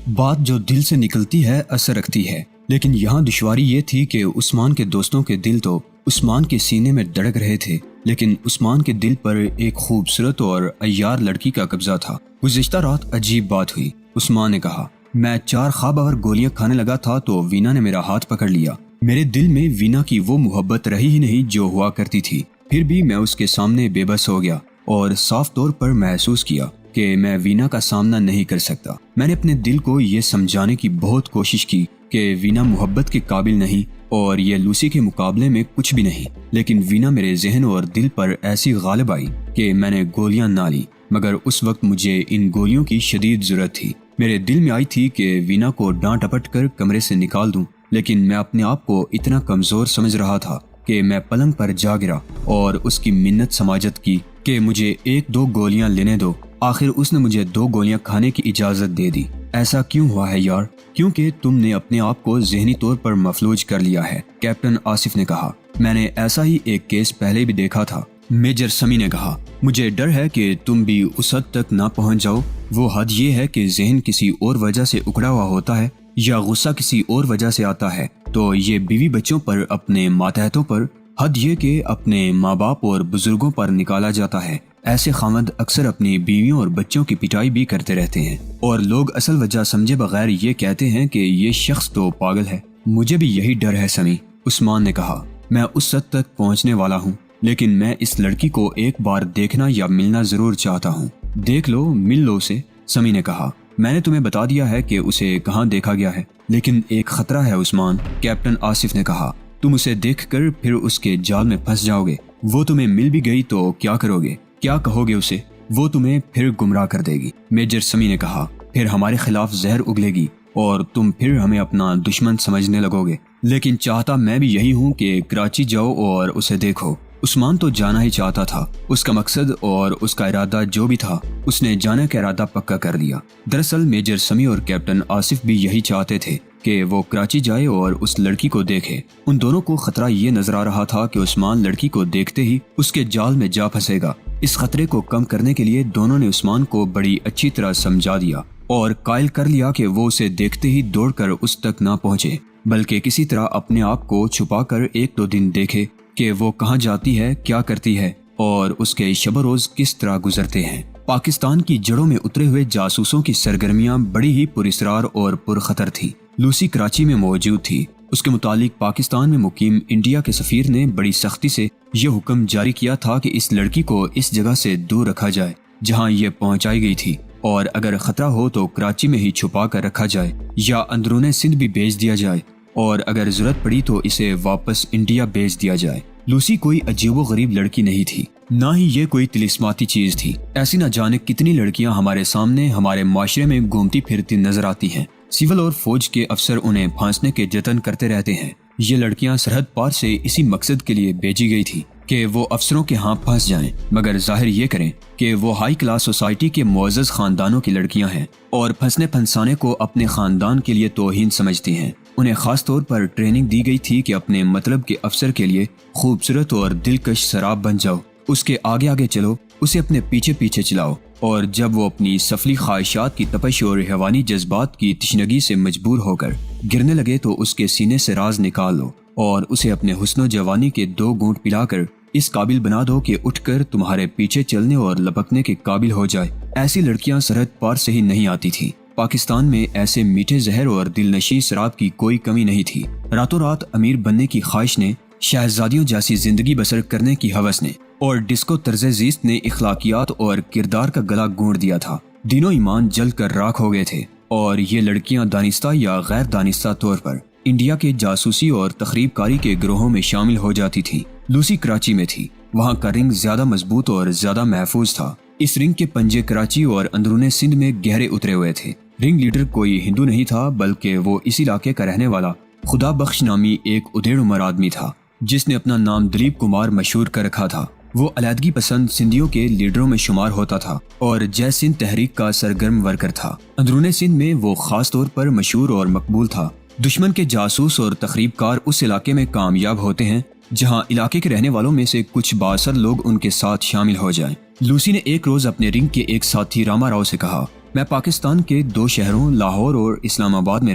بات جو دل سے نکلتی ہے اثر رکھتی ہے، لیکن یہاں دشواری یہ تھی کہ عثمان کے دوستوں کے دل تو عثمان کے سینے میں دھڑک رہے تھے، لیکن عثمان کے دل پر ایک خوبصورت اور عیار لڑکی کا قبضہ تھا۔ گزشتہ رات عجیب بات ہوئی، عثمان نے کہا۔ میں 4 خواب اور گولیاں کھانے لگا تھا تو وینا نے میرا ہاتھ پکڑ لیا۔ میرے دل میں وینا کی وہ محبت رہی ہی نہیں جو ہوا کرتی تھی، پھر بھی میں اس کے سامنے بے بس ہو گیا اور صاف طور پر محسوس کیا کہ میں وینا کا سامنا نہیں کر سکتا۔ میں نے اپنے دل کو یہ سمجھانے کی بہت کوشش کی کہ وینا محبت کے قابل نہیں اور یہ لوسی کے مقابلے میں کچھ بھی نہیں، لیکن وینا میرے ذہن اور دل پر ایسی غالب آئی کہ میں نے گولیاں نہ لی، مگر اس وقت مجھے ان گولیوں کی شدید ضرورت تھی۔ میرے دل میں آئی تھی کہ وینا کو ڈانٹ ڈپٹ کر کمرے سے نکال دوں، لیکن میں اپنے آپ کو اتنا کمزور سمجھ رہا تھا کہ میں پلنگ پر جا گرا اور اس کی منت سماجت کی کہ مجھے 1-2 گولیاں لینے دو۔ آخر اس نے مجھے 2 گولیاں کھانے کی اجازت دے دی۔ ایسا کیوں ہوا ہے یار؟ کیونکہ تم نے اپنے آپ کو ذہنی طور پر مفلوج کر لیا ہے، کیپٹن آصف نے کہا۔ میں نے ایسا ہی ایک کیس پہلے بھی دیکھا تھا، میجر سمی نے کہا۔ مجھے ڈر ہے کہ تم بھی اس حد تک نہ پہنچ جاؤ۔ وہ حد یہ ہے کہ ذہن کسی اور وجہ سے اکڑا ہوا ہوتا ہے یا غصہ کسی اور وجہ سے آتا ہے تو یہ بیوی بچوں پر، اپنے ماتحتوں پر، حد یہ کہ اپنے ماں باپ اور بزرگوں پر نکالا جاتا ہے۔ ایسے خاوند اکثر اپنی بیویوں اور بچوں کی پٹائی بھی کرتے رہتے ہیں اور لوگ اصل وجہ سمجھے بغیر یہ کہتے ہیں کہ یہ شخص تو پاگل ہے۔ مجھے بھی یہی ڈر ہے سمی، عثمان نے کہا۔ میں اس حد تک پہنچنے والا ہوں، لیکن میں اس لڑکی کو ایک بار دیکھنا یا ملنا ضرور چاہتا ہوں۔ دیکھ لو، مل لو اسے، سمی نے کہا۔ میں نے تمہیں بتا دیا ہے کہ اسے کہاں دیکھا گیا ہے، لیکن ایک خطرہ ہے عثمان، کیپٹن آصف نے کہا۔ تم اسے دیکھ کر پھر اس کے جال میں پھنس جاؤ گے۔ وہ تمہیں مل بھی گئی تو کیا کرو گے؟ کیا کہو گے اسے؟ وہ تمہیں پھر گمراہ کر دے گی، میجر سمی نے کہا۔ پھر ہمارے خلاف زہر اگلے گی اور تم پھر ہمیں اپنا دشمن سمجھنے لگو گے۔ لیکن چاہتا میں بھی یہی ہوں کہ کراچی جاؤ اور اسے دیکھو۔ عثمان تو جانا ہی چاہتا تھا، اس کا مقصد اور اس کا ارادہ جو بھی تھا، اس نے جانے کا ارادہ پکا کر لیا۔ دراصل میجر سمی اور کیپٹن آصف بھی یہی چاہتے تھے کہ وہ کراچی جائے اور اس لڑکی کو دیکھے۔ ان دونوں کو خطرہ یہ نظر آ رہا تھا کہ عثمان لڑکی کو دیکھتے ہی اس کے جال میں جا پھنسے گا۔ اس خطرے کو کم کرنے کے لیے دونوں نے عثمان کو بڑی اچھی طرح سمجھا دیا اور قائل کر لیا کہ وہ اسے دیکھتے ہی دوڑ کر اس تک نہ پہنچے، بلکہ کسی طرح اپنے آپ کو چھپا کر 1-2 دن دیکھے کہ وہ کہاں جاتی ہے، کیا کرتی ہے اور اس کے شب و روز کس طرح گزرتے ہیں۔ پاکستان کی جڑوں میں اترے ہوئے جاسوسوں کی سرگرمیاں بڑی ہی پراسرار اور پرخطر تھیں۔ لوسی کراچی میں موجود تھی۔ اس کے متعلق پاکستان میں مقیم انڈیا کے سفیر نے بڑی سختی سے یہ حکم جاری کیا تھا کہ اس لڑکی کو اس جگہ سے دور رکھا جائے جہاں یہ پہنچائی گئی تھی، اور اگر خطرہ ہو تو کراچی میں ہی چھپا کر رکھا جائے یا اندرون سندھ بھی بھیج دیا جائے، اور اگر ضرورت پڑی تو اسے واپس انڈیا بھیج دیا جائے۔ لوسی کوئی عجیب و غریب لڑکی نہیں تھی، نہ ہی یہ کوئی طلسماتی چیز تھی۔ ایسی نہ جانے کتنی لڑکیاں ہمارے سامنے، ہمارے معاشرے میں گھومتی پھرتی نظر آتی ہیں۔ سول اور فوج کے افسر انہیں پھانسنے کے جتن کرتے رہتے ہیں۔ یہ لڑکیاں سرحد پار سے اسی مقصد کے لیے بھیجی گئی تھی کہ وہ افسروں کے ہاں پھنس جائیں، مگر ظاہر یہ کریں کہ وہ ہائی کلاس سوسائٹی کے معزز خاندانوں کی لڑکیاں ہیں اور پھنسنے پھنسانے کو اپنے خاندان کے لیے توہین سمجھتی ہیں۔ انہیں خاص طور پر ٹریننگ دی گئی تھی کہ اپنے مطلب کے افسر کے لیے خوبصورت اور دلکش سراب بن جاؤ، اس کے آگے آگے چلو، اسے اپنے پیچھے پیچھے چلاؤ، اور جب وہ اپنی سفلی خواہشات کی تپش اور حیوانی جذبات کی تشنگی سے مجبور ہو کر گرنے لگے تو اس کے سینے سے راز نکال دو اور اسے اپنے حسن و جوانی کے 2 گھونٹ پلا کر اس قابل بنا دو کہ اٹھ کر تمہارے پیچھے چلنے اور لپکنے کے قابل ہو جائے۔ ایسی لڑکیاں سرحد پار سے ہی نہیں آتی تھیں۔ پاکستان میں ایسے میٹھے زہر اور دل نشیں شراب کی کوئی کمی نہیں تھی۔ راتوں رات امیر بننے کی خواہش نے، شہزادیوں جیسی زندگی بسر کرنے کی ہوس نے اور ڈسکو طرز زیست نے اخلاقیات اور کردار کا گلا گونڈ دیا تھا۔ دین و ایمان جل کر راکھ ہو گئے تھے، اور یہ لڑکیاں دانستہ یا غیر دانستہ طور پر انڈیا کے جاسوسی اور تخریب کاری کے گروہوں میں شامل ہو جاتی تھی۔ لوسی کراچی میں تھی، وہاں کا رنگ زیادہ مضبوط اور زیادہ محفوظ تھا۔ اس رنگ کے پنجے کراچی اور اندرون سندھ میں گہرے اترے ہوئے تھے۔ رنگ لیڈر کوئی ہندو نہیں تھا، بلکہ وہ اس علاقے کا رہنے والا خدا بخش نامی ایک ادھیڑ عمر آدمی تھا جس نے اپنا نام دلیپ کمار مشہور کر رکھا تھا۔ وہ علیحدگی پسند سندھیوں کے لیڈروں میں شمار ہوتا تھا اور جے سندھ تحریک کا سرگرم ورکر تھا۔ اندرون سندھ میں وہ خاص طور پر مشہور اور مقبول تھا۔ دشمن کے جاسوس اور تخریب کار اس علاقے میں کامیاب ہوتے ہیں جہاں علاقے کے رہنے والوں میں سے کچھ بااثر لوگ ان کے ساتھ شامل ہو جائیں۔ لوسی نے ایک روز اپنے رنگ کے ایک ساتھی راما راؤ سے کہا، میں پاکستان کے 2 شہروں لاہور اور اسلام آباد میں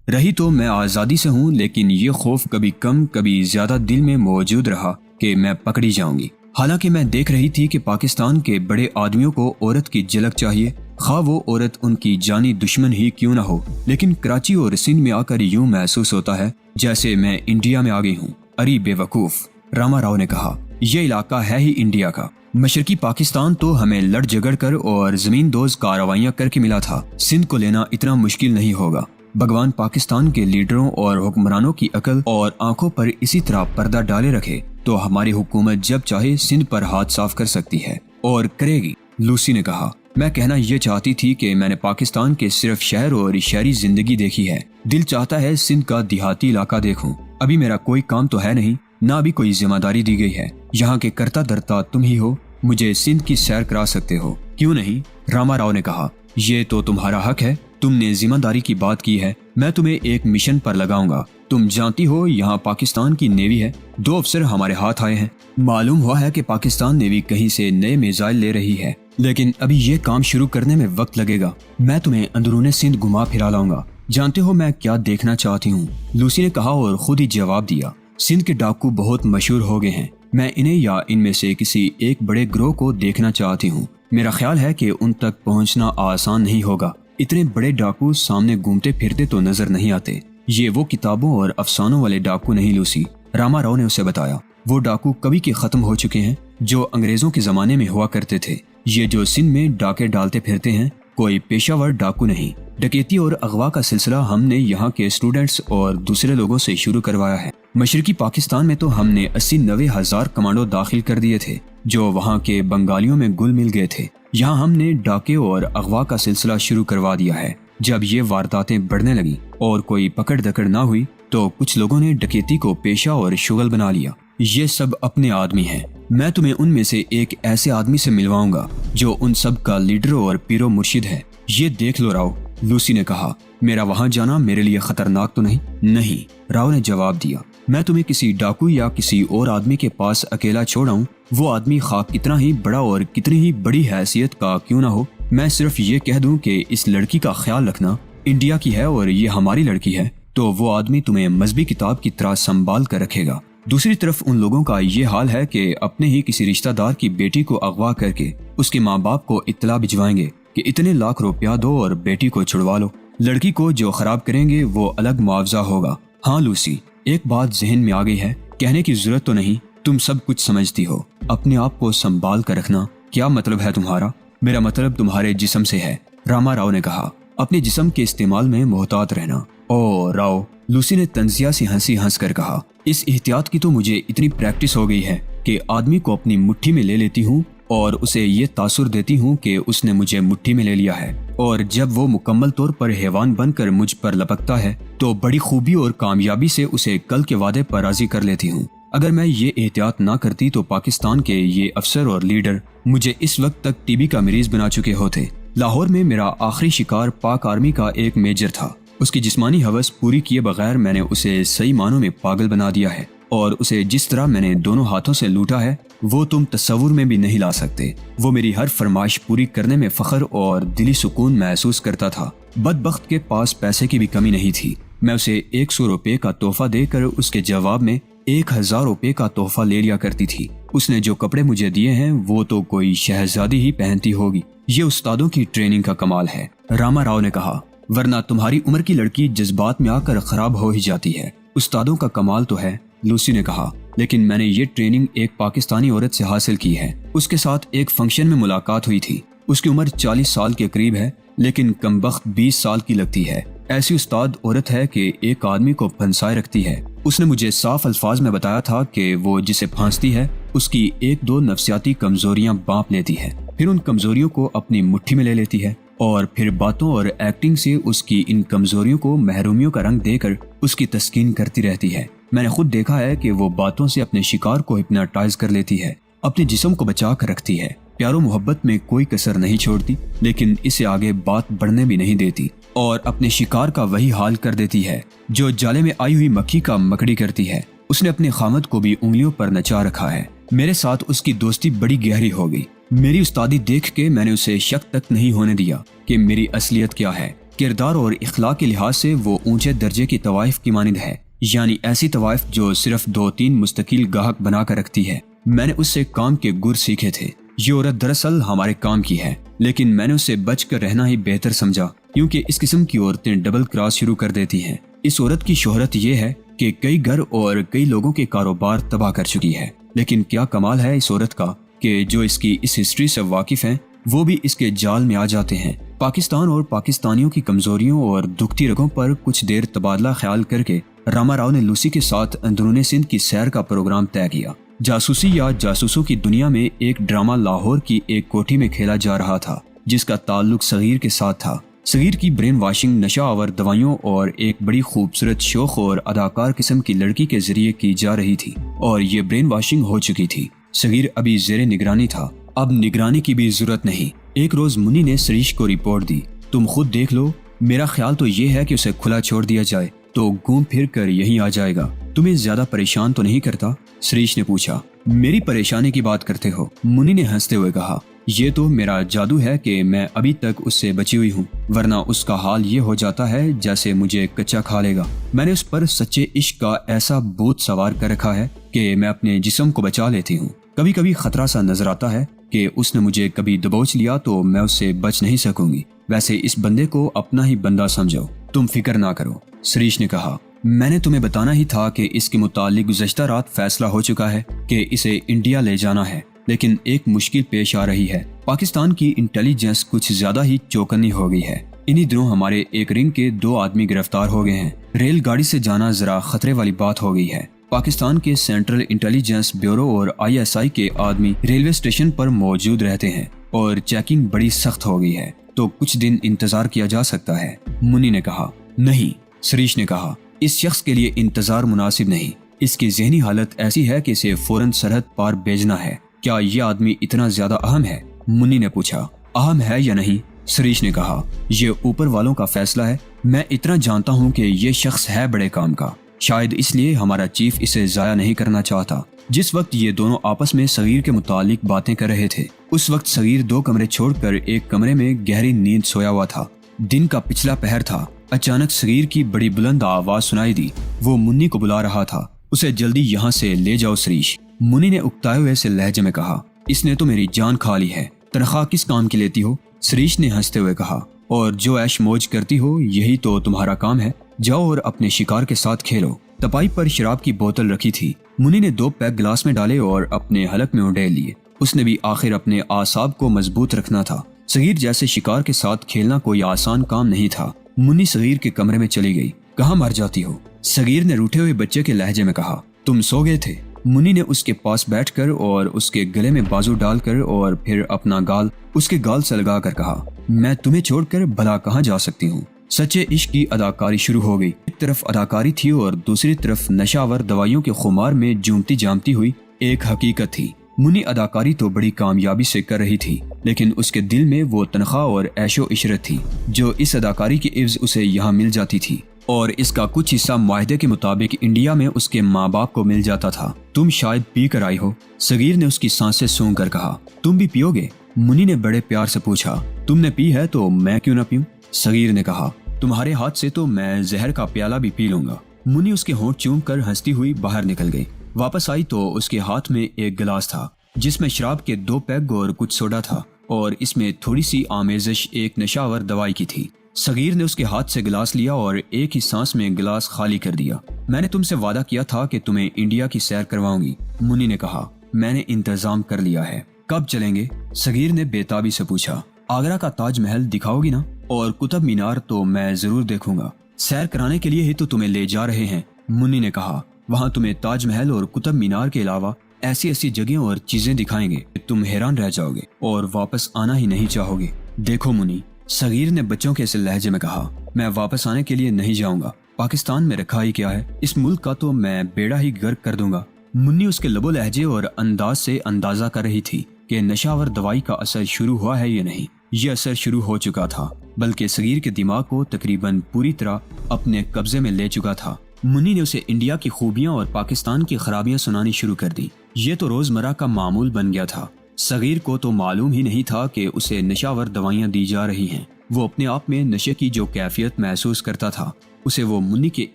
رہی تو میں آزادی سے ہوں، لیکن یہ خوف کبھی کم کبھی زیادہ دل میں موجود رہا کہ میں پکڑی جاؤں گی۔ حالانکہ میں دیکھ رہی تھی کہ پاکستان کے بڑے آدمیوں کو عورت کی جھلک چاہیے، خواہ وہ عورت ان کی جانی دشمن ہی کیوں نہ ہو، لیکن کراچی اور سندھ میں آ کر یوں محسوس ہوتا ہے جیسے میں انڈیا میں آ گئی ہوں۔ ارے بے وقوف، راما راؤ نے کہا، یہ علاقہ ہے ہی انڈیا کا۔ مشرقی پاکستان تو ہمیں لڑ جگڑ کر اور زمین دوز کارروائیاں کر کے ملا تھا، سندھ کو لینا اتنا مشکل نہیں ہوگا۔ بھگوان پاکستان کے لیڈروں اور حکمرانوں کی عقل اور آنکھوں پر اسی طرح پردہ ڈالے رکھے تو ہماری حکومت جب چاہے سندھ پر ہاتھ صاف کر سکتی ہے، اور کرے گی۔ لوسی نے کہا، میں کہنا یہ چاہتی تھی کہ میں نے پاکستان کے صرف شہر اور شہری زندگی دیکھی ہے، دل چاہتا ہے سندھ کا دیہاتی علاقہ دیکھوں۔ ابھی میرا کوئی کام تو ہے نہیں، نہ ابھی کوئی ذمہ داری دی گئی ہے، یہاں کے کرتا درتا تم ہی ہو، مجھے سندھ کی سیر کرا سکتے ہو، کیوں نہیں؟ راما راؤ نے کہا، یہ تو تمہارا حق ہے، تم نے ذمہ داری کی بات کی ہے، میں تمہیں ایک مشن پر لگاؤں گا۔ تم جانتی ہو یہاں پاکستان کی نیوی ہے، 2 افسر ہمارے ہاتھ آئے ہیں، معلوم ہوا ہے کہ پاکستان نیوی کہیں سے نئے میزائل لے رہی ہے، لیکن ابھی یہ کام شروع کرنے میں وقت لگے گا۔ میں تمہیں اندرون سندھ گھما پھرا لاؤں گا۔ جانتے ہو میں کیا دیکھنا چاہتی ہوں؟ لوسی نے کہا اور خود ہی جواب دیا، سندھ کے ڈاکو بہت مشہور ہو گئے ہیں، میں انہیں یا ان میں سے کسی ایک بڑے گروہ کو دیکھنا چاہتی ہوں۔ میرا خیال ہے کہ ان تک پہنچنا آسان نہیں ہوگا، اتنے بڑے ڈاکو سامنے گھومتے پھرتے تو نظر نہیں آتے۔ یہ وہ کتابوں اور افسانوں والے ڈاکو نہیں لوسی، راما راؤ نے اسے بتایا، وہ ڈاکو کبھی کے ختم ہو چکے ہیں جو انگریزوں کے زمانے میں ہوا کرتے تھے۔ یہ جو سندھ میں ڈاکے ڈالتے پھرتے ہیں کوئی پیشہ ور ڈاکو نہیں۔ ڈکیتی اور اغوا کا سلسلہ ہم نے یہاں کے اسٹوڈنٹس اور دوسرے لوگوں سے شروع کروایا ہے۔ مشرقی پاکستان میں تو ہم نے 80-90 ہزار کمانڈو داخل کر دیے تھے جو وہاں کے بنگالیوں میں گل مل گئے تھے۔ یہاں ہم نے ڈاکے اور اغوا کا سلسلہ شروع کروا دیا ہے۔ جب یہ وارداتیں بڑھنے لگیں اور کوئی پکڑ دکڑ نہ ہوئی تو کچھ لوگوں نے ڈکیتی کو پیشہ اور شغل بنا لیا۔ یہ سب اپنے آدمی ہیں، میں تمہیں ان میں سے ایک ایسے آدمی سے ملواؤں گا جو ان سب کا لیڈر اور پیرو مرشد ہے، یہ دیکھ لو راؤ۔ لوسی نے کہا، میرا وہاں جانا میرے لیے خطرناک تو نہیں؟ نہیں، راؤ نے جواب دیا، میں تمہیں کسی ڈاکو یا کسی اور آدمی کے پاس اکیلا چھوڑاؤں، وہ آدمی خواہ کتنا ہی بڑا اور کتنی ہی بڑی حیثیت کا کیوں نہ ہو، میں صرف یہ کہہ دوں کہ اس لڑکی کا خیال رکھنا، انڈیا کی ہے اور یہ ہماری لڑکی ہے، تو وہ آدمی تمہیں مذہبی کتاب کی طرح سنبھال کر رکھے گا۔ دوسری طرف ان لوگوں کا یہ حال ہے کہ اپنے ہی کسی رشتہ دار کی بیٹی کو اغوا کر کے اس کے ماں باپ کو اطلاع بھجوائیں گے کہ اتنے لاکھ روپیہ دو اور بیٹی کو چھڑوا لو۔ لڑکی کو جو خراب کریں گے وہ الگ معاوضہ ہوگا۔ ہاں لوسی، ایک بات ذہن میں آ گئی ہے، کہنے کی ضرورت تو نہیں، تم سب کچھ سمجھتی ہو۔ اپنے آپ کو سنبھال کر رکھنا، کیا مطلب ہے تمہارا؟ میرا مطلب تمہارے جسم سے ہے، راما راؤ نے کہا، اپنے جسم کے استعمال میں محتاط رہنا۔ او راؤ، لوسی نے تنزیہ سے ہنس کر کہا، اس احتیاط کی تو مجھے اتنی پریکٹس ہو گئی ہے کہ آدمی کو اپنی مٹھی میں لے لیتی ہوں اور اسے یہ تاثر دیتی ہوں کہ اس نے مجھے مٹھی میں لے لیا ہے، اور جب وہ مکمل طور پر حیوان بن کر مجھ پر لپکتا ہے تو بڑی خوبی اور کامیابی سے اسے کل کے وعدے پر راضی کر لیتی ہوں۔ اگر میں یہ احتیاط نہ کرتی تو پاکستان کے یہ افسر اور لیڈر مجھے اس وقت تک ٹی بی کا مریض بنا چکے ہوتے۔ لاہور میں میرا آخری شکار پاک آرمی کا ایک میجر تھا، اس کی جسمانی ہوس پوری کیے بغیر میں نے اسے صحیح معنوں میں پاگل بنا دیا ہے، اور اسے جس طرح میں نے دونوں ہاتھوں سے لوٹا ہے وہ تم تصور میں بھی نہیں لا سکتے۔ وہ میری ہر فرمائش پوری کرنے میں فخر اور دلی سکون محسوس کرتا تھا۔ بدبخت کے پاس پیسے کی بھی کمی نہیں تھی، میں اسے 100 روپے کا تحفہ دے کر اس کے جواب میں 1000 روپے کا تحفہ لے لیا کرتی تھی۔ اس نے جو کپڑے مجھے دیے ہیں وہ تو کوئی شہزادی ہی پہنتی ہوگی۔ یہ استادوں کی ٹریننگ کا کمال ہے، راما راؤ نے کہا، ورنہ تمہاری عمر کی لڑکی جذبات میں آ کر خراب ہو ہی جاتی ہے۔ استادوں کا کمال تو ہے، لوسی نے کہا، لیکن میں نے یہ ٹریننگ ایک پاکستانی عورت سے حاصل کی ہے۔ اس کے ساتھ ایک فنکشن میں ملاقات ہوئی تھی، اس کی عمر 40 سال کے قریب ہے لیکن کمبخت 20 سال کی لگتی ہے۔ ایسی استاد عورت ہے کہ ایک آدمی کو پھنسائے رکھتی ہے۔ اس نے مجھے صاف الفاظ میں بتایا تھا کہ وہ جسے پھانستی ہے اس کی 1-2 نفسیاتی کمزوریاں بانپ لیتی ہے، پھر ان کمزوریوں کو اپنی مٹھی میں لے لیتی ہے، اور پھر باتوں اور ایکٹنگ سے اس کی ان کمزوریوں کو محرومیوں کا رنگ دے کر اس کی تسکین کرتی رہتی ہے۔ میں نے خود دیکھا ہے کہ وہ باتوں سے اپنے شکار کو ہپناٹائز کر لیتی ہے، اپنے جسم کو بچا کر رکھتی ہے، پیار و محبت میں کوئی کسر نہیں چھوڑتی، لیکن اسے آگے بات بڑھنے بھی نہیں دیتی، اور اپنے شکار کا وہی حال کر دیتی ہے جو جالے میں آئی ہوئی مکھی کا مکڑی کرتی ہے۔ اس نے اپنے خامد کو بھی انگلیوں پر نچا رکھا ہے۔ میرے ساتھ اس کی دوستی بڑی گہری ہو گئی۔ میری استادی دیکھ کے میں نے اسے شک تک نہیں ہونے دیا۔ کہ میری اصلیت کیا ہے۔ کردار اور اخلاق کے لحاظ سے وہ اونچے درجے کی طوائف کی مانند ہے، یعنی ایسی طوائف جو صرف 2-3 مستقل گاہک بنا کر رکھتی ہے۔ میں نے اس سے کام کے گر سیکھے تھے۔ یہ عورت دراصل ہمارے کام کی ہے، لیکن میں نے اسے بچ کر رہنا ہی بہتر سمجھا، کیونکہ اس قسم کی عورتیں ڈبل کراس شروع کر دیتی ہیں۔ اس عورت کی شہرت یہ ہے کہ کئی گھر اور کئی لوگوں کے کاروبار تباہ کر چکی ہے، لیکن کیا کمال ہے اس عورت کا کہ جو اس کی اس ہسٹری سے واقف ہیں وہ بھی اس کے جال میں آ جاتے ہیں۔ پاکستان اور پاکستانیوں کی کمزوریوں اور دکھتی رگوں پر کچھ دیر تبادلہ خیال کر کے راما راؤ نے لوسی کے ساتھ اندرون سندھ کی سیر کا پروگرام طے کیا۔ جاسوسی یا جاسوسوں کی دنیا میں ایک ڈرامہ لاہور کی ایک کوٹھی میں کھیلا جا رہا تھا جس کا تعلق صغیر کے ساتھ تھا۔ صغیر کی برین واشنگ نشہ آور دوائیوں اور ایک بڑی خوبصورت شوخ اور اداکار قسم کی لڑکی کے ذریعے کی جا رہی تھی، اور یہ برین واشنگ ہو چکی تھی۔ صغیر ابھی زیر نگرانی تھا، اب نگرانی کی بھی ضرورت نہیں۔ ایک روز منی نے سریش کو رپورٹ دی، تم خود دیکھ لو، میرا خیال تو یہ ہے کہ اسے کھلا چھوڑ دیا جائے تو گھوم پھر کر یہیں آ جائے گا۔ تمہیں زیادہ پریشان تو نہیں کرتا؟ سریش نے پوچھا۔ میری پریشانی کی بات کرتے ہو؟ منی نے ہنستے ہوئے کہا، یہ تو میرا جادو ہے کہ میں ابھی تک اس سے بچی ہوئی ہوں، ورنہ اس کا حال یہ ہو جاتا ہے جیسے مجھے کچا کھا لے گا۔ میں نے اس پر سچے عشق کا ایسا بوجھ سوار کر رکھا ہے کہ میں اپنے جسم کو بچا لیتی ہوں۔ کبھی کبھی خطرہ سا نظر آتا ہے کہ اس نے مجھے کبھی دبوچ لیا تو میں اس سے بچ نہیں سکوں گی۔ ویسے اس بندے کو اپنا ہی بندہ سمجھو، تم فکر نہ کرو۔ سریش نے کہا، میں نے تمہیں بتانا ہی تھا کہ اس کے متعلق گزشتہ رات فیصلہ ہو چکا ہے کہ اسے انڈیا لے جانا ہے، لیکن ایک مشکل پیش آ رہی ہے۔ پاکستان کی انٹیلیجنس کچھ زیادہ ہی چوکنی ہو گئی ہے۔ انہی دنوں ہمارے ایک رنگ کے 2 آدمی گرفتار ہو گئے ہیں۔ ریل گاڑی سے جانا ذرا خطرے والی بات ہو گئی ہے۔ پاکستان کے سینٹرل انٹیلیجنس بیورو اور ISI کے آدمی ریلوے اسٹیشن پر موجود رہتے ہیں اور چیکنگ بڑی سخت ہو گئی ہے، تو کچھ دن انتظار کیا جا سکتا ہے۔ منی نے کہا۔ نہیں، سریش نے کہا، اس شخص کے لیے انتظار مناسب نہیں۔ اس کی ذہنی حالت ایسی ہے کہ اسے فوراً سرحد پار بھیجنا ہے۔ کیا یہ آدمی اتنا زیادہ اہم ہے؟ منی نے پوچھا۔ اہم ہے یا نہیں؟ سریش نے کہا، یہ اوپر والوں کا فیصلہ ہے۔ میں اتنا جانتا ہوں کہ یہ شخص ہے بڑے کام کا، شاید اس لیے ہمارا چیف اسے ضائع نہیں کرنا چاہتا۔ جس وقت یہ دونوں آپس میں صغیر کے متعلق باتیں کر رہے تھے، اس وقت صغیر 2 کمرے چھوڑ کر ایک کمرے میں گہری نیند سویا ہوا تھا۔ دن کا پچھلا پہر تھا۔ اچانک صغیر کی بڑی بلند آواز سنائی دی۔ وہ منی کو بلا رہا تھا۔ اسے جلدی یہاں سے لے جاؤ سریش، منی نے اکتائے ہوئے سے لہجے میں کہا۔ اس نے تو میری جان کھا لی ہے۔ تنخواہ کس کام کی لیتی ہو؟ سریش نے ہنستے ہوئے کہا، اور جو عیش موج کرتی ہو یہی تو تمہارا کام ہے۔ جاؤ اور اپنے شکار کے ساتھ کھیلو۔ تپائی پر شراب کی بوتل رکھی تھی۔ منی نے 2 پیگ گلاس میں ڈالے اور اپنے حلق میں اڈیل لیے۔ اس نے بھی آخر اپنے اعصاب کو مضبوط رکھنا تھا۔ صغیر جیسے شکار کے ساتھ کھیلنا کوئی آسان کام نہیں تھا۔ منی صغیر کے کمرے میں چلی گئی۔ کہاں مر جاتی ہو؟ صغیر نے روٹھے ہوئے بچے کے لہجے میں کہا۔ تم سو گئے تھے؟ منی نے اس کے پاس بیٹھ کر اور اس کے گلے میں بازو ڈال کر اور پھر اپنا گال اس کے گال سے لگا کر کہا، میں تمہیں چھوڑ کر بھلا کہاں جا سکتی ہوں؟ سچے عشق کی اداکاری شروع ہو گئی۔ ایک طرف اداکاری تھی اور دوسری طرف نشہ آور دوائیوں کے خمار میں جومتی جامتی ہوئی ایک حقیقت تھی۔ منی اداکاری تو بڑی کامیابی سے کر رہی تھی، لیکن اس کے دل میں وہ تنخواہ اور عیش و عشرت تھی جو اس اداکاری کی عوض اسے یہاں مل جاتی تھی، اور اس کا کچھ حصہ معاہدے کے مطابق انڈیا میں اس کے ماں باپ کو مل جاتا تھا۔ تم شاید پی کر آئی ہو؟ صغیر نے اس کی سانسیں سونگ کر کہا۔ تم بھی پیو گے؟ منی نے بڑے پیار سے پوچھا۔ تم نے پی ہے تو میں کیوں نہ پیوں؟ صغیر نے کہا۔ تمہارے ہاتھ سے تو میں زہر کا پیالہ بھی پی لوں گا۔ منی اس کے ہونٹ چوم کر ہنستی ہوئی باہر نکل گئی۔ واپس آئی تو اس کے ہاتھ میں ایک گلاس تھا جس میں شراب کے 2 پیگ اور کچھ سوڈا تھا، اور اس میں تھوڑی سی آمیزش ایک نشہ آور دوائی کی تھی۔ صغیر نے اس کے ہاتھ سے گلاس لیا اور ایک ہی سانس میں گلاس خالی کر دیا۔ میں نے تم سے وعدہ کیا تھا کہ تمہیں انڈیا کی سیر کرواؤں گی، منی نے کہا۔ میں نے انتظام کر لیا ہے۔ کب چلیں گے؟ صغیر نے بے تابی سے پوچھا۔ آگرہ کا تاج محل دکھاؤ گی نا؟ اور قطب مینار تو میں ضرور دیکھوں گا۔ سیر کرانے کے لیے ہی تو تمہیں لے جا رہے ہیں، منی نے کہا۔ وہاں تمہیں تاج محل اور قطب مینار کے علاوہ ایسی ایسی جگہیں اور چیزیں دکھائیں گے کہ تم حیران رہ جاؤ گے اور واپس آنا ہی نہیں چاہو گے۔ دیکھو منی، صغیر نے بچوں کے سے لہجے میں کہا، میں واپس آنے کے لیے نہیں جاؤں گا۔ پاکستان میں رکھا ہی کیا ہے، اس ملک کا تو میں بیڑا ہی غرق کر دوں گا۔ منی اس کے لب و لہجے اور انداز سے اندازہ کر رہی تھی کہ نشہ آور دوائی کا اثر شروع ہوا ہے یا نہیں۔ یہ اثر شروع ہو چکا تھا، بلکہ صغیر کے دماغ کو تقریباً پوری طرح اپنے قبضے میں لے چکا تھا۔ منی نے اسے انڈیا کی خوبیاں اور پاکستان کی خرابیاں سنانی شروع کر دی۔ یہ تو روزمرہ کا معمول بن گیا تھا۔ صغیر کو تو معلوم ہی نہیں تھا کہ اسے نشہ آور دوائیاں دی جا رہی ہیں۔ وہ اپنے آپ میں نشے کی جو کیفیت محسوس کرتا تھا اسے وہ منی کے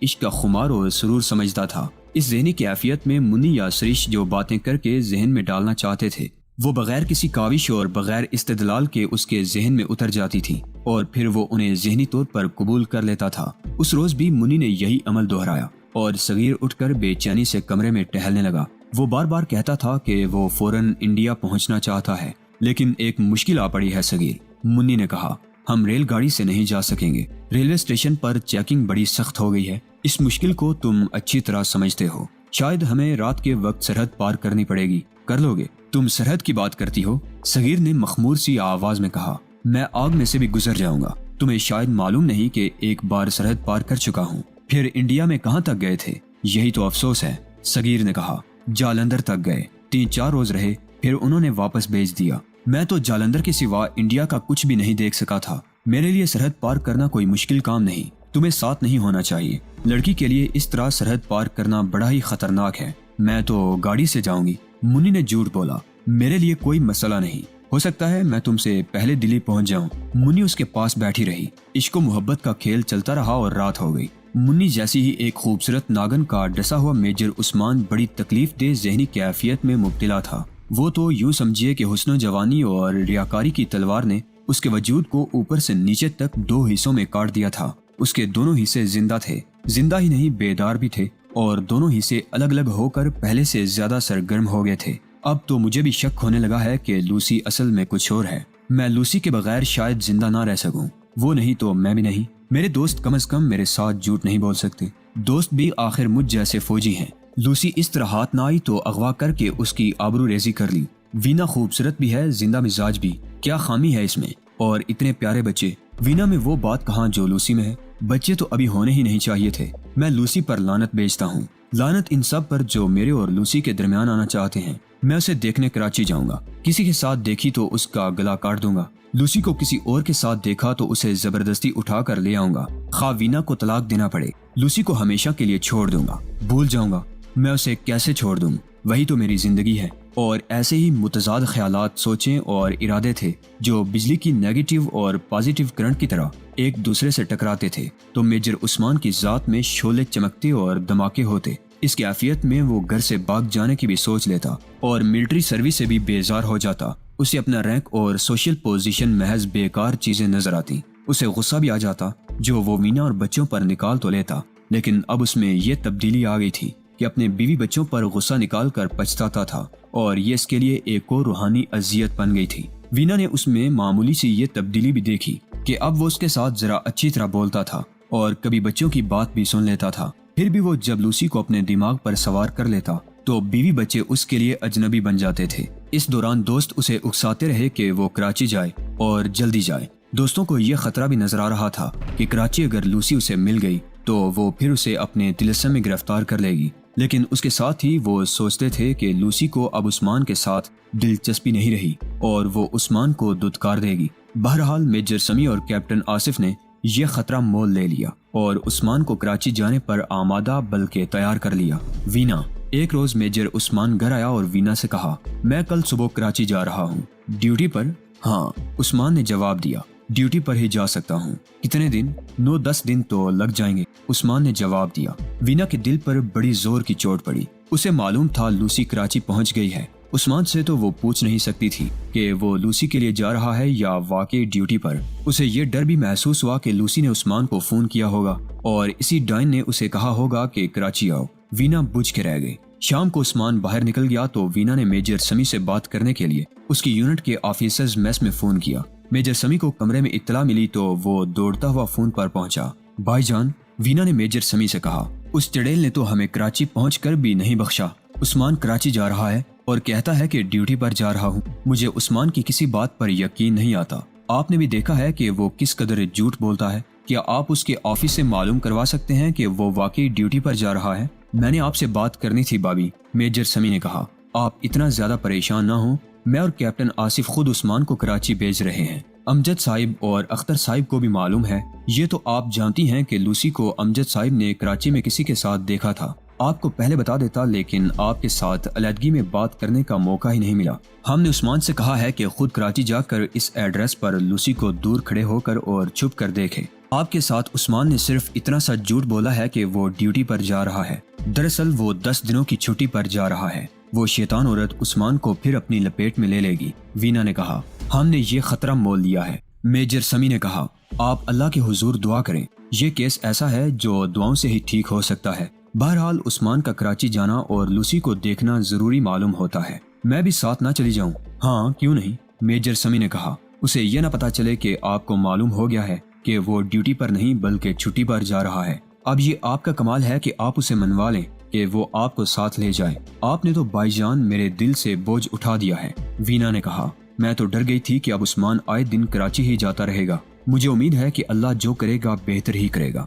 عشق کا خمار اور سرور سمجھتا تھا۔ اس ذہنی کیفیت میں منی یا سریش جو باتیں کر کے ذہن میں ڈالنا چاہتے تھے وہ بغیر کسی کاوش اور بغیر استدلال کے اس کے ذہن میں اتر جاتی تھی اور پھر وہ انہیں ذہنی طور پر قبول کر لیتا تھا۔ اس روز بھی منی نے یہی عمل دہرایا اور صغیر اٹھ کر بے چینی سے کمرے میں ٹہلنے لگا۔ وہ بار بار کہتا تھا کہ وہ فوراً انڈیا پہنچنا چاہتا ہے، لیکن ایک مشکل آ پڑی ہے صغیر۔ منی نے کہا، ہم ریل گاڑی سے نہیں جا سکیں گے، ریلوے اسٹیشن پر چیکنگ بڑی سخت ہو گئی ہے۔ اس مشکل کو تم اچھی طرح سمجھتے ہو، شاید ہمیں رات کے وقت سرحد پار کرنی پڑے گی، کر لو گے؟ تم سرحد کی بات کرتی ہو، صغیر نے مخمور سی آواز میں کہا، میں آگ میں سے بھی گزر جاؤں گا، تمہیں شاید معلوم نہیں کہ ایک بار سرحد پار کر چکا ہوں۔ پھر انڈیا میں کہاں تک گئے تھے؟ یہی تو افسوس ہے، صغیر نے کہا۔ جالندھر تک گئے، 3-4 روز رہے، پھر انہوں نے واپس بھیج دیا۔ میں تو جالندھر کے سوا انڈیا کا کچھ بھی نہیں دیکھ سکا تھا۔ میرے لیے سرحد پار کرنا کوئی مشکل کام نہیں، تمہیں ساتھ نہیں ہونا چاہیے۔ لڑکی کے لیے اس طرح سرحد پار کرنا بڑا ہی خطرناک ہے۔ میں تو گاڑی سے جاؤں گی، منی نے جھوٹ بولا۔ میرے لیے کوئی مسئلہ نہیں، ہو سکتا ہے میں تم سے پہلے دلی پہنچ جاؤں۔ منی اس کے پاس بیٹھی رہی۔ عشق و محبت کا کھیل چلتا رہا اور رات ہو گئی۔ منی جیسی ہی ایک خوبصورت ناگن کا ڈسا ہوا میجر عثمان بڑی تکلیف دہ ذہنی کیفیت میں مبتلا تھا۔ وہ تو یوں سمجھیے کہ حسن و جوانی اور ریاکاری کی تلوار نے اس کے وجود کو اوپر سے نیچے تک 2 حصوں میں کاٹ دیا تھا۔ اس کے دونوں حصے زندہ تھے، زندہ ہی نہیں بیدار بھی تھے، اور دونوں حصے الگ الگ ہو کر پہلے سے زیادہ سرگرم ہو گئے تھے۔ اب تو مجھے بھی شک ہونے لگا ہے کہ لوسی اصل میں کچھ اور ہے۔ میں لوسی کے بغیر شاید زندہ نہ رہ سکوں، وہ نہیں تو میں بھی نہیں۔ میرے دوست کم از کم میرے ساتھ جھوٹ نہیں بول سکتے، دوست بھی آخر مجھ جیسے فوجی ہیں۔ لوسی اس طرح ہاتھ نہ آئی تو اغوا کر کے اس کی آبرو ریزی کر لی۔ وینا خوبصورت بھی ہے، زندہ مزاج بھی، کیا خامی ہے اس میں؟ اور اتنے پیارے بچے۔ وینا میں وہ بات کہاں جو لوسی میں ہے؟ بچے تو ابھی ہونے ہی نہیں چاہیے تھے۔ میں لوسی پر لعنت بیچتا ہوں، لعنت ان سب پر جو میرے اور لوسی کے درمیان آنا چاہتے ہیں۔ میں اسے دیکھنے کراچی جاؤں گا، کسی کے ساتھ دیکھی تو اس کا گلا کاٹ دوں گا، لوسی کو کسی اور کے ساتھ دیکھا تو اسے زبردستی اٹھا کر لے آؤں گا، خواہ وینا کو طلاق دینا پڑے۔ لوسی کو ہمیشہ کے لیے چھوڑ دوں گا، بھول جاؤں گا۔ میں اسے کیسے چھوڑ دوں؟ وہی تو میری زندگی ہے۔ اور ایسے ہی متضاد خیالات، سوچیں اور ارادے تھے جو بجلی کی نیگیٹو اور پازیٹیو کرنٹ کی طرح ایک دوسرے سے ٹکراتے تھے تو میجر عثمان کی ذات میں شعلے چمکتے اور دھماکے ہوتے۔ اس کیفیت میں وہ گھر سے بھاگ جانے کی بھی سوچ لیتا اور ملٹری سروس سے بھی بیزار ہو جاتا۔ اسے اپنا رینک اور سوشل پوزیشن محض بیکار چیزیں نظر آتی۔ اسے غصہ بھی آ جاتا جو وہ وینا اور بچوں پر نکال تو لیتا، لیکن اب اس میں یہ تبدیلی آ گئی تھی کہ اپنے بیوی بچوں پر غصہ نکال کر پچھتاتا تھا، اور یہ اس کے لیے ایک اور روحانی اذیت بن گئی تھی۔ وینا نے اس میں معمولی سی یہ تبدیلی بھی دیکھی کہ اب وہ اس کے ساتھ ذرا اچھی طرح بولتا تھا اور کبھی بچوں کی بات بھی سن لیتا تھا۔ پھر بھی وہ جب لوسی کو اپنے دماغ پر سوار کر لیتا تو بیوی بچے اس کے لیے اجنبی بن جاتے تھے۔ اس دوران دوست اسے اکساتے رہے کہ وہ کراچی جائے اور جلدی جائے۔ دوستوں کو یہ خطرہ بھی نظر آ رہا تھا کہ کراچی اگر لوسی اسے مل گئی تو وہ پھر اسے اپنے طلسم میں گرفتار کر لے گی، لیکن اس کے ساتھ ہی وہ سوچتے تھے کہ لوسی کو اب عثمان کے ساتھ دلچسپی نہیں رہی اور وہ عثمان کو دھتکار دے گی۔ بہرحال میجر سمیع اور کیپٹن آصف نے یہ خطرہ مول لے لیا اور عثمان کو کراچی جانے پر آمادہ بلکہ تیار کر لیا۔ وینا۔ ایک روز میجر عثمان گھر آیا اور وینا سے کہا، میں کل صبح کراچی جا رہا ہوں۔ ڈیوٹی پر؟ ہاں، عثمان نے جواب دیا، ڈیوٹی پر ہی جا سکتا ہوں۔ کتنے دن؟ 9-10 دن تو لگ جائیں گے، عثمان نے جواب دیا۔ وینا کے دل پر بڑی زور کی چوٹ پڑی۔ اسے معلوم تھا لوسی کراچی پہنچ گئی ہے۔ عثمان سے تو وہ پوچھ نہیں سکتی تھی کہ وہ لوسی کے لیے جا رہا ہے یا واقعی ڈیوٹی پر۔ اسے یہ ڈر بھی محسوس ہوا کہ لوسی نے عثمان کو فون کیا ہوگا اور اسی ڈائن نے اسے کہا ہوگا کہ کراچی آؤ۔ وینا بجھ کے رہ گئی۔ شام کو عثمان باہر نکل گیا تو وینا نے میجر سمیع سے بات کرنے کے لیے اس کی یونٹ کے آفیسرز میس میں فون کیا۔ میجر سمیع کو کمرے میں اطلاع ملی تو وہ دوڑتا ہوا فون پر پہنچا۔ بھائی جان، وینا نے میجر سمیع سے کہا، اس چڑیل نے تو ہمیں کراچی پہنچ کر بھی نہیں بخشا۔ عثمان کراچی جا رہا ہے اور کہتا ہے کہ ڈیوٹی پر جا رہا ہوں۔ مجھے عثمان کی کسی بات پر یقین نہیں آتا۔ آپ نے بھی دیکھا ہے کہ وہ کس قدر جھوٹ بولتا ہے۔ کیا آپ اس کے آفس سے معلوم کروا سکتے ہیں کہ وہ واقعی ڈیوٹی پر جا رہا ہے؟ میں نے آپ سے بات کرنی تھی بابی، میجر سمیع نے کہا۔ آپ اتنا زیادہ پریشان نہ ہوں، میں اور کیپٹن آصف خود عثمان کو کراچی بھیج رہے ہیں۔ امجد صاحب اور اختر صاحب کو بھی معلوم ہے۔ یہ تو آپ جانتی ہیں کہ لوسی کو امجد صاحب نے کراچی میں کسی کے ساتھ دیکھا تھا۔ آپ کو پہلے بتا دیتا لیکن آپ کے ساتھ علیحدگی میں بات کرنے کا موقع ہی نہیں ملا۔ ہم نے عثمان سے کہا ہے کہ خود کراچی جا کر اس ایڈریس پر لوسی کو دور کھڑے ہو کر اور چھپ کر دیکھے۔ آپ کے ساتھ عثمان نے صرف اتنا سا جھوٹ بولا ہے کہ وہ ڈیوٹی پر جا رہا ہے، دراصل وہ 10 دنوں کی چھٹی پر جا رہا ہے۔ وہ شیطان عورت عثمان کو پھر اپنی لپیٹ میں لے لے گی۔ وینا نے کہا، ہم نے یہ خطرہ مول لیا ہے۔ میجر سمی نے کہا، آپ اللہ کے حضور دعا کریں، یہ کیس ایسا ہے جو دعاؤں سے ہی ٹھیک ہو سکتا ہے۔ بہرحال عثمان کا کراچی جانا اور لوسی کو دیکھنا ضروری معلوم ہوتا ہے۔ میں بھی ساتھ نہ چلی جاؤں؟ ہاں کیوں نہیں، میجر سمی نے کہا۔ اسے یہ نہ پتا چلے کہ آپ کو معلوم ہو گیا ہے کہ وہ ڈیوٹی پر نہیں بلکہ چھٹی پر جا رہا ہے۔ اب یہ آپ کا کمال ہے کہ آپ اسے منوا لیں کہ وہ آپ کو ساتھ لے جائے۔ آپ نے تو بھائی جان میرے دل سے بوجھ اٹھا دیا ہے۔ وینا نے کہا، میں تو ڈر گئی تھی کہ اب عثمان آئے دن کراچی ہی جاتا رہے گا۔ مجھے امید ہے کہ اللہ جو کرے گا بہتر ہی کرے گا۔